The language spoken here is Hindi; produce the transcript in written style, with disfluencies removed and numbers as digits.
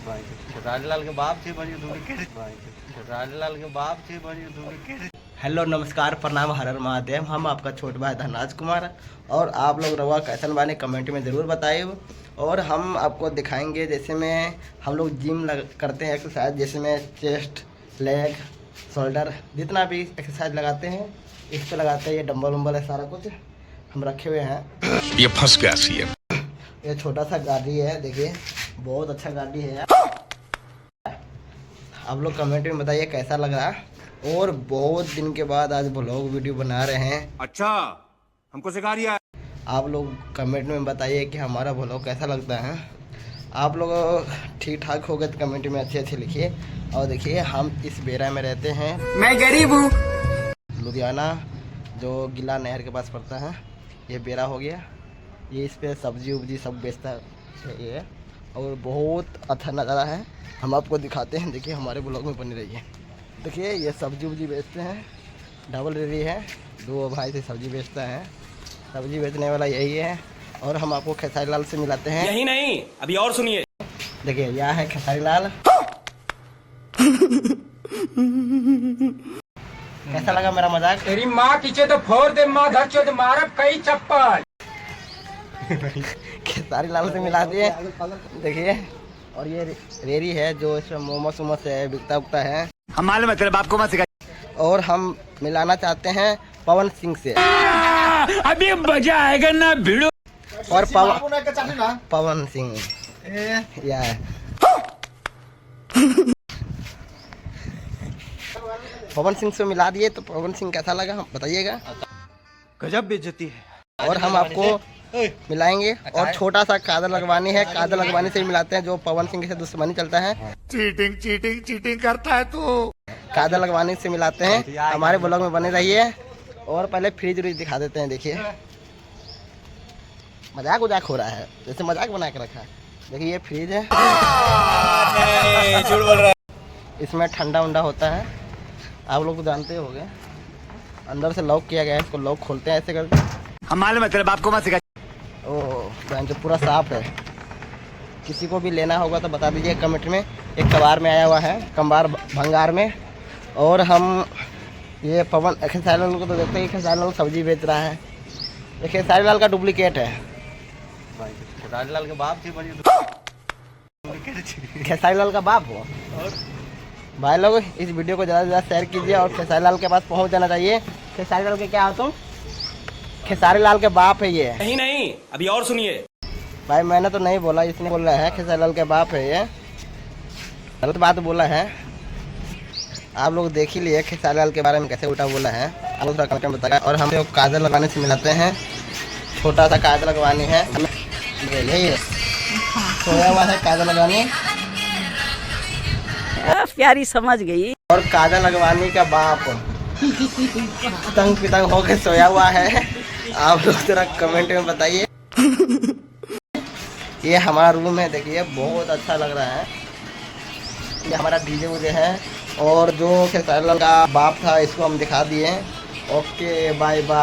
राजलाल के बाप से बनी दूरी के राजलाल के बाप से बनी दूरी के। हेलो नमस्कार प्रणाम हर हर महादेव। हम आपका छोट भाई धनराज कुमार और आप लोग रवा कैसन बाने कमेंट में ज़रूर बताइए। और हम आपको दिखाएंगे जैसे में हम लोग जिम करते हैं एक्सरसाइज, जैसे में चेस्ट, लेग, शोल्डर, जितना भी एक्सरसाइज लगाते हैं इस पे लगाते हैं। ये डंबल वम्बल है, सारा कुछ हम रखे हुए हैं। ये फंस गया सी है। ये छोटा सा गाड़ी है, देखिए बहुत अच्छा गाड़ी है। आप लोग कमेंट में बताइए कैसा लग रहा है। और बहुत दिन के बाद आज व्लॉग वीडियो बना रहे हैं। अच्छा, हमको सिखा रिया। आप लोग कमेंट में बताइए कि हमारा व्लॉग कैसा लगता है। आप लोग ठीक ठाक हो गए तो कमेंट में अच्छे अच्छे लिखिए। और देखिए हम इस बेरा में रहते हैं, मैं गरीब हूँ। लुधियाना जो गिला नहर के पास पड़ता है। ये बेरा हो गया, ये इस पे सब्जी उब्जी सब बेचता है ये। और बहुत अच्छा नज़ारा है, हम आपको दिखाते हैं। देखिए हमारे ब्लॉग में बनी रही है। देखिए ये सब्जी उब्जी बेचते हैं, डबल रेडी है, दो भाई से सब्जी बेचता है। सब्जी बेचने वाला यही है। और हम आपको खेसारी लाल से मिलाते हैं। यही नहीं, अभी और सुनिए। देखिए यह है खेसारी लाल। कैसा लगा मेरा मजाक? तेरी माँ पीछे तो फोड़ दे, माँ घर चो तो मारब कई चप्पल। खेसारी लाल से मिला दिए। देखिए और ये रेरी है जो इसमें मोमोस वोमोस है, बिकता उगता है। हम मालूम है तेरे बाप को मत सिखा। और हम मिलाना चाहते हैं पवन सिंह से। अभी मजा आएगा ना भिड़ो। और पवन सिंह या पवन सिंह से मिला दिए। तो पवन सिंह कैसा लगा हम बताइएगा। गजब बेइज्जती है। और हम आपको मिलाएंगे। और छोटा सा काजल लगवानी है, काजल लगवानी से ही मिलाते हैं जो पवन सिंह से दुश्मनी चलता है। चीटिंग चीटिंग चीटिंग करता है तू। काजल लगवानी से मिलाते हैं। हमारे ब्लॉग में बने रहिए। और पहले फ्रिज व्रिज दिखा देते हैं। देखिए मजाक उजाक हो रहा है, जैसे मजाक बना के रखा है। देखिए ये फ्रिज है, झूठ बोल रहा है। इसमें ठंडा उंडा होता है, आप लोग तो जानते होंगे। अंदर से लॉक किया गया है, इसको लॉक खोलते हैं ऐसे करके। हम मालूम है तेरे बाप को मत सिखा। ओह जो पूरा साफ है। किसी को भी लेना होगा तो बता दीजिए कमेंट में। एक कबार में आया हुआ है, कबार भंगार में। और हम ये पवन खेसारी लाल को तो देखते हैं, खेसारी लाल सब्जी बेच रहा है। ये खेसारी लाल का डुप्लीकेट है। राजलाल के बाप से बनी खेसारी लाल का बाप हो। भाई लोग इस वीडियो को ज़्यादा से ज़्यादा शेयर कीजिए और खेसारी लाल के पास पहुंच जाना चाहिए। खेसारी लाल के क्या हो तुम? खेसारी लाल के बाप है ये। यही नहीं, अभी और सुनिए। भाई मैंने तो नहीं बोला, इसने बोला है। खेसारी लाल के बाप है ये, गलत बात बोला है। आप लोग देख ही लिए खेसारी लाल के बारे में कैसे उल्टा बोला है। आप लोग कमेंट में बताया। और हम लोग काजल लगवाने से मिलाते हैं। छोटा सा काजल लगवानी है, यही है सोया हुआ है काजल लगानी। प्यारी समझ गई। और काजल लगवानी का बाप तंग पितंग होके सोया हुआ है। आप लोग जरा कमेंट में बताइए। ये हमारा रूम है, देखिए बहुत अच्छा लग रहा है। ये हमारा डीजे उजे है। और जो खेसारी लाल का बाप था इसको हम दिखा दिए। Okay bye bye.